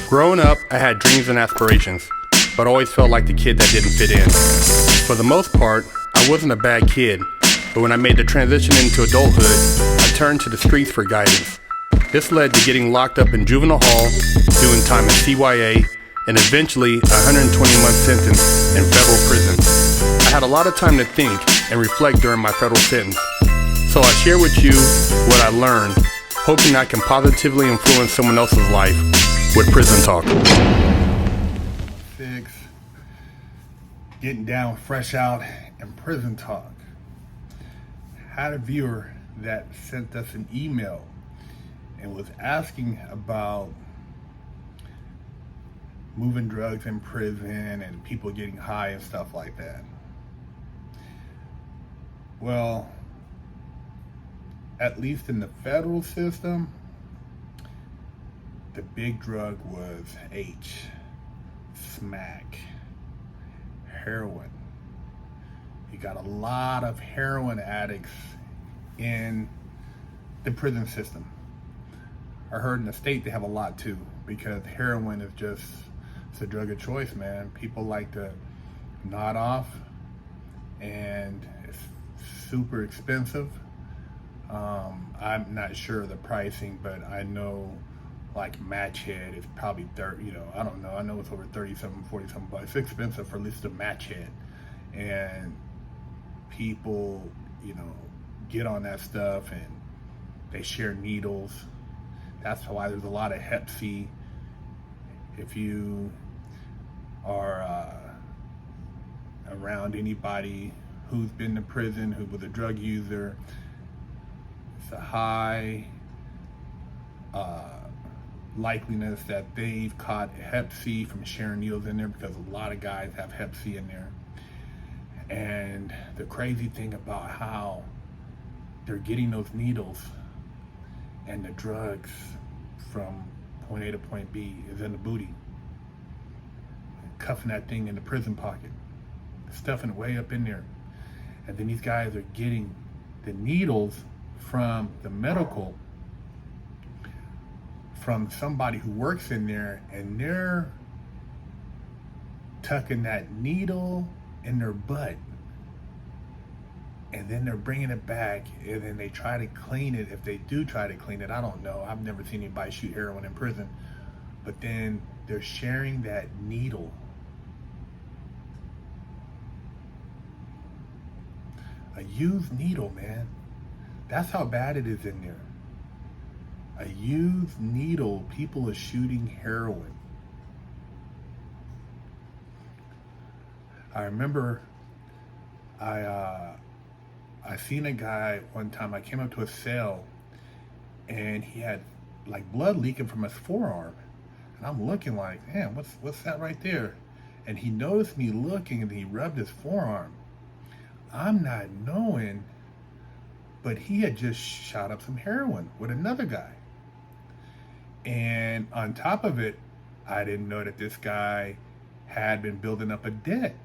Growing up, I had dreams and aspirations, but always felt like the kid that didn't fit in. For the most part, I wasn't a bad kid, but when I made the transition into adulthood, I turned to the streets for guidance. This led to getting locked up in juvenile hall, doing time in CYA, and eventually a 120-month sentence in federal prison. I had a lot of time to think and reflect during my federal sentence, so I share with you what I learned, hoping I can positively influence someone else's life with Prison Talk. 6, getting down fresh out and Prison Talk. Had a viewer that sent us an email and was asking about moving drugs in prison and people getting high and stuff like that. Well, at least in the federal system, the big drug was smack, heroin. You got a lot of heroin addicts in the prison system. I heard in the state they have a lot too, because heroin is just, it's a drug of choice, man. People like to nod off, and it's super expensive. I'm not sure of the pricing, but I know like Match Head is probably 30, I don't know. I know it's over 37, 47 bucks. It's expensive for at least a Match Head. And people, get on that stuff and they share needles. That's why there's a lot of Hep C. If you are around anybody who's been to prison, who was a drug user, it's a high likeliness that they've caught Hep C from sharing needles in there, because a lot of guys have Hep C in there. And the crazy thing about how they're getting those needles and the drugs from point A to point B is in the booty, cuffing that thing in the prison pocket, stuffing it way up in there. And then these guys are getting the needles from the medical, from somebody who works in there, and they're tucking that needle in their butt, and then they're bringing it back, and then they try to clean it. If they do try to clean it, I don't know. I've never seen anybody shoot heroin in prison. But then they're sharing that needle. A used needle, man. That's how bad it is in there. A used needle, people are shooting heroin. I remember I seen a guy one time. I came up to a cell and he had like blood leaking from his forearm. And I'm looking like, damn, what's that right there? And he noticed me looking and he rubbed his forearm. I'm not knowing, but he had just shot up some heroin with another guy. And on top of it, I didn't know that this guy had been building up a debt.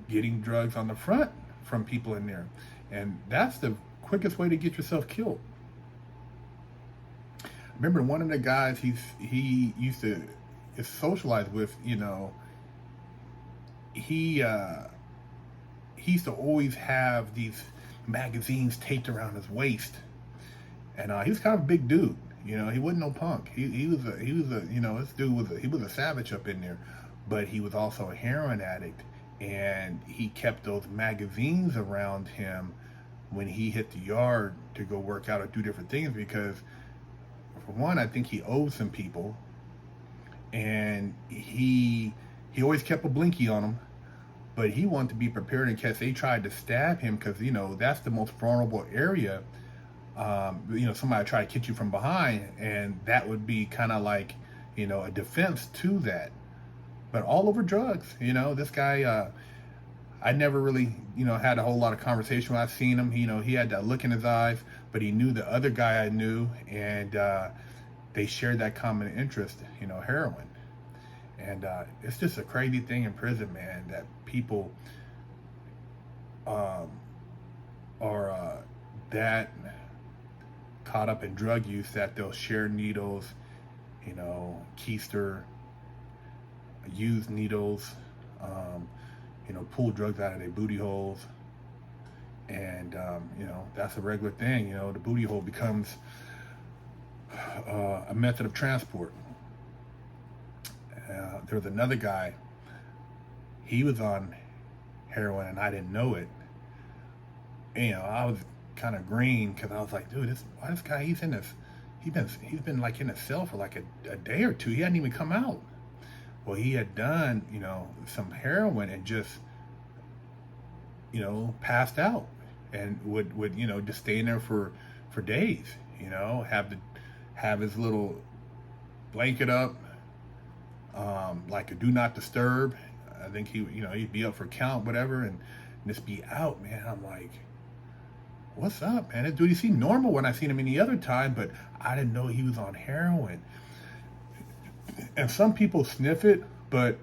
Getting drugs on the front from people in there. And that's the quickest way to get yourself killed. I remember one of the guys he used to socialize with, he used to always have these magazines taped around his waist. And he was kind of a big dude. He wasn't no punk. He was this dude he was a savage up in there, but he was also a heroin addict. And he kept those magazines around him when he hit the yard to go work out or do different things, because for one, I think he owed some people, and he always kept a blinky on him, but he wanted to be prepared in case they tried to stab him, because that's the most vulnerable area. Somebody try to catch you from behind, and that would be kind of like a defense to that. But all over drugs, this guy, I never really, had a whole lot of conversation when I've seen him. He had that look in his eyes, but he knew the other guy I knew, and they shared that common interest, heroin. And it's just a crazy thing in prison, man, that people are that caught up in drug use that they'll share needles, keister, use needles, pull drugs out of their booty holes. And, that's a regular thing. The booty hole becomes a method of transport. There was another guy, he was on heroin and I didn't know it. I was kind of green because I was like, dude, why this guy, he's been like in a cell for like a day or two. He hadn't even come out. Well, he had done, some heroin and just, passed out and would just stay in there for days, have his little blanket up, like a do not disturb. I think he'd be up for count, whatever, and just be out, man. I'm like, what's up, man? This dude, he seemed normal when I seen him any other time, but I didn't know he was on heroin. And some people sniff it, but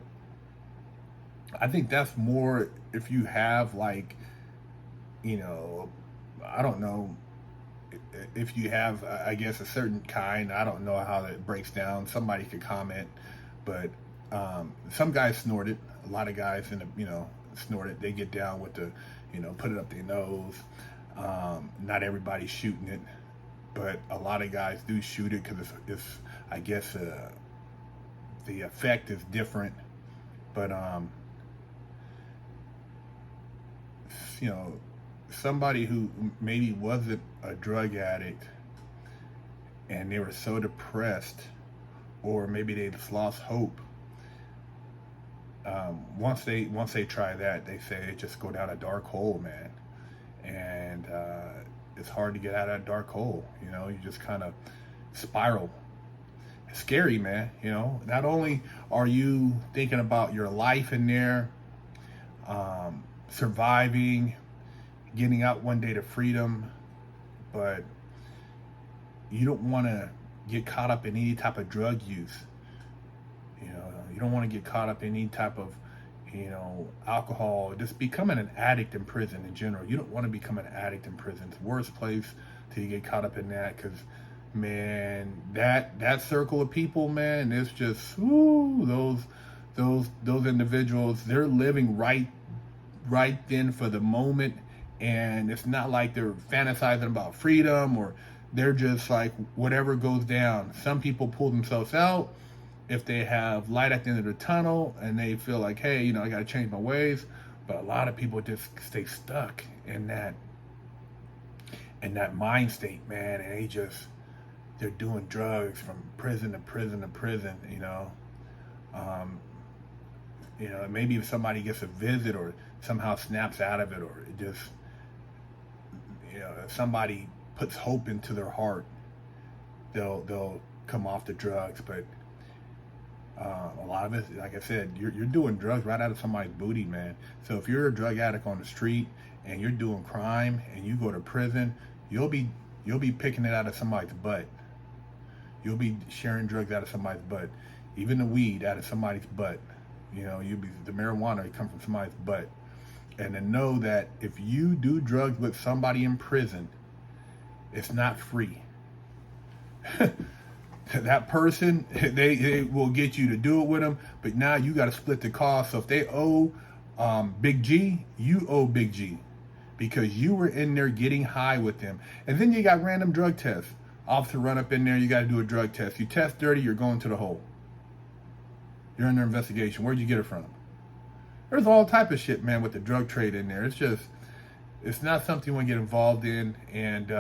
I think that's more if you have like, I don't know, if you have, I guess, a certain kind. I don't know how that breaks down. Somebody could comment, but some guys snort it. A lot of guys snort it. They get down with the, put it up their nose. Not everybody's shooting it, but a lot of guys do shoot it because it's I guess the effect is different. But somebody who maybe wasn't a drug addict and they were so depressed, or maybe they just lost hope. Once they try that, they say they just go down a dark hole, man. And it's hard to get out of that dark hole. You just kind of spiral. It's scary, man. Not only are you thinking about your life in there, surviving, getting out one day to freedom, but you don't want to get caught up in any type of drug use. You don't want to get caught up in any type of alcohol, just becoming an addict in prison in general. You don't want to become an addict in prison. It's the worst place till you get caught up in that, because, man, that circle of people, man, it's just, those individuals, they're living right then for the moment, and it's not like they're fantasizing about freedom, or they're just like, whatever goes down. Some people pull themselves out if they have light at the end of the tunnel and they feel like, hey, I got to change my ways. But a lot of people just stay stuck in that mind state, man. And they're doing drugs from prison to prison to prison, maybe if somebody gets a visit or somehow snaps out of it, or it just, if somebody puts hope into their heart, they'll come off the drugs. But a lot of it, like I said, you're doing drugs right out of somebody's booty, man. So if you're a drug addict on the street and you're doing crime and you go to prison, you'll be picking it out of somebody's butt. You'll be sharing drugs out of somebody's butt, even the weed out of somebody's butt. The marijuana come from somebody's butt. And to know that if you do drugs with somebody in prison, it's not free. That person, they will get you to do it with them, but now you got to split the cost. So if they owe Big G, you owe Big G, because you were in there getting high with them. And then you got random drug tests. Officer run up in there, you got to do a drug test. You test dirty, you're going to the hole. You're under investigation. Where'd you get it from? There's all type of shit, man, with the drug trade in there. It's not something you want to get involved in. And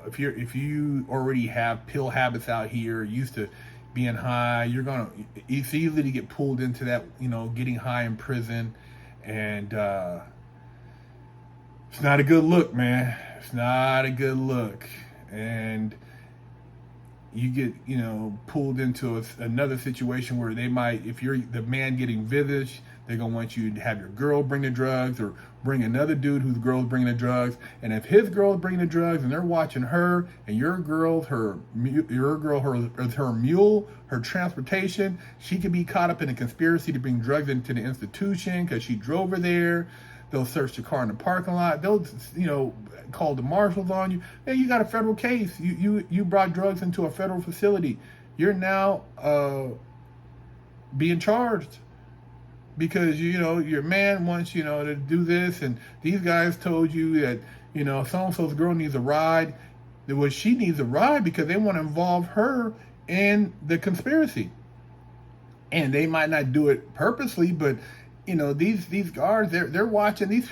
if you already have pill habits out here, used to being high, it's easy to get pulled into that, getting high in prison. And it's not a good look, man. It's not a good look. And you get, pulled into another situation where they might, if you're the man getting visits, they're going to want you to have your girl bring the drugs, or bring another dude whose girl's bringing the drugs. And if his girl's bringing the drugs and they're watching her, and your girl, her mule, her transportation, she could be caught up in a conspiracy to bring drugs into the institution because she drove her there. They'll search the car in the parking lot. They'll, call the marshals on you. Hey, you got a federal case. You brought drugs into a federal facility. You're now being charged because your man wants to do this, and these guys told you that so and so's girl needs a ride. Well, she needs a ride because they want to involve her in the conspiracy, and they might not do it purposely, but these guards, they're watching these.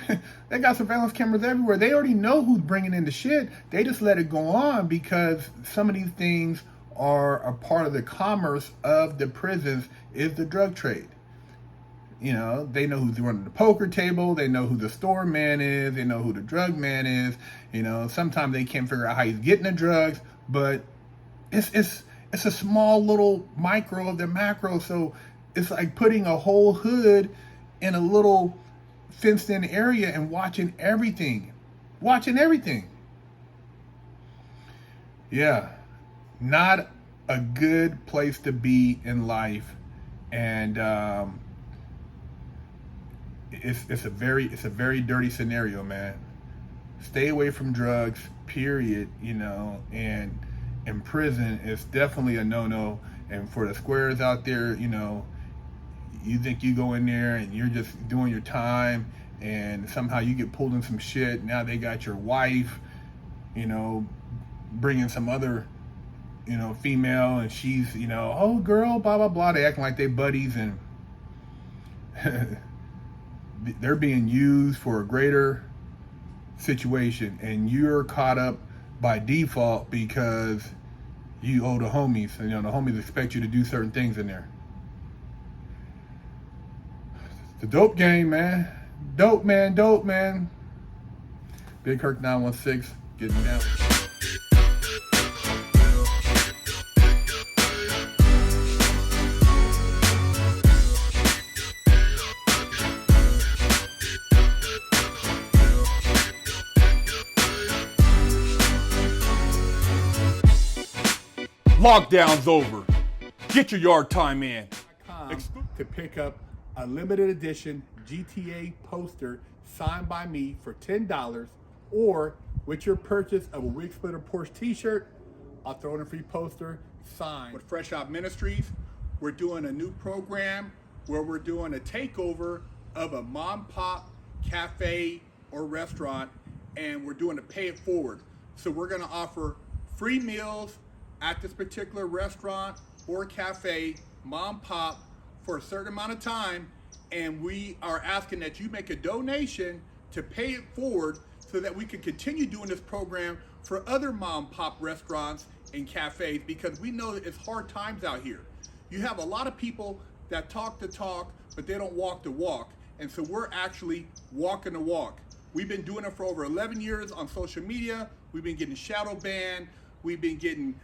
They got surveillance cameras everywhere. They already know who's bringing in the shit. They just let it go on because some of these things are a part of the commerce of the prisons is the drug trade. They know who's running the poker table. They know who the store man is. They know who the drug man is. Sometimes they can't figure out how he's getting the drugs, but it's a small little micro of the macro. So it's like putting a whole hood in a little fenced-in area and watching everything. Yeah, not a good place to be in life, and it's a very dirty scenario, man. Stay away from drugs, period. And in prison, it's definitely a no-no. And for the squares out there, you think you go in there and you're just doing your time, and somehow you get pulled in some shit. Now they got your wife, bringing some other, female, and she's, oh girl, blah blah blah. They acting like they buddies, and they're being used for a greater situation, and you're caught up by default because you owe the homies, and the homies expect you to do certain things in there. The dope game, man. Dope man. Big Kirk 916, getting down. Lockdown's over. Get your yard time in. To pick up a limited edition GTA poster signed by me for $10, or with your purchase of a Wig Splitter Porsche t-shirt, I'll throw in a free poster signed. With Fresh Out Ministries, we're doing a new program where we're doing a takeover of a mom pop cafe or restaurant, and we're doing a pay it forward. So we're gonna offer free meals at this particular restaurant or cafe, mom pop, for a certain amount of time, and we are asking that you make a donation to pay it forward so that we can continue doing this program for other mom pop restaurants and cafes, because we know that it's hard times out here. You have a lot of people that talk the talk, but they don't walk the walk, and so we're actually walking the walk. We've been doing it for over 11 years on social media. We've been getting shadow banned. We've been getting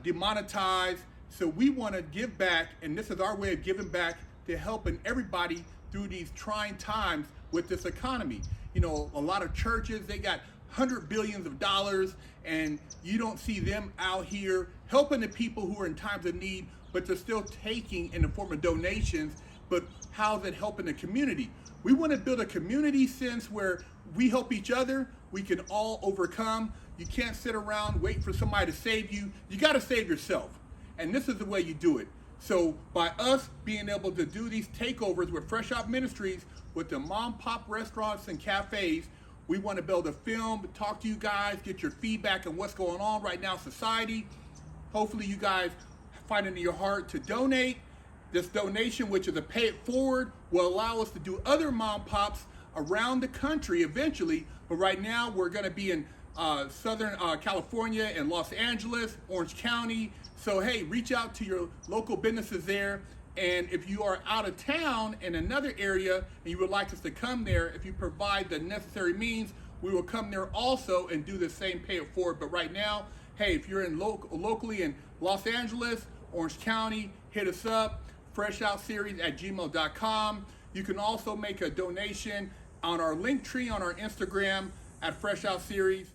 demonetized. So we want to give back, and this is our way of giving back to helping everybody through these trying times with this economy. A lot of churches, they got $100 billion, and you don't see them out here helping the people who are in times of need, but they're still taking in the form of donations. But how's it helping the community? We want to build a community sense where we help each other, we can all overcome. You can't sit around waiting for somebody to save you. You got to save yourself. And this is the way you do it. So by us being able to do these takeovers with Fresh Out Ministries, with the mom pop restaurants and cafes, we want to be able to film, talk to you guys, get your feedback on what's going on right now in society. Hopefully you guys find it in your heart to donate. This donation, which is a pay it forward, will allow us to do other mom pops around the country eventually. But right now we're going to be in Southern California and Los Angeles, Orange County. So hey, reach out to your local businesses there. And if you are out of town in another area and you would like us to come there, if you provide the necessary means, we will come there also and do the same pay it forward. But right now, hey, if you're in locally in Los Angeles, Orange County, hit us up, freshoutseries@gmail.com. You can also make a donation on our link tree on our Instagram at Fresh Out Series.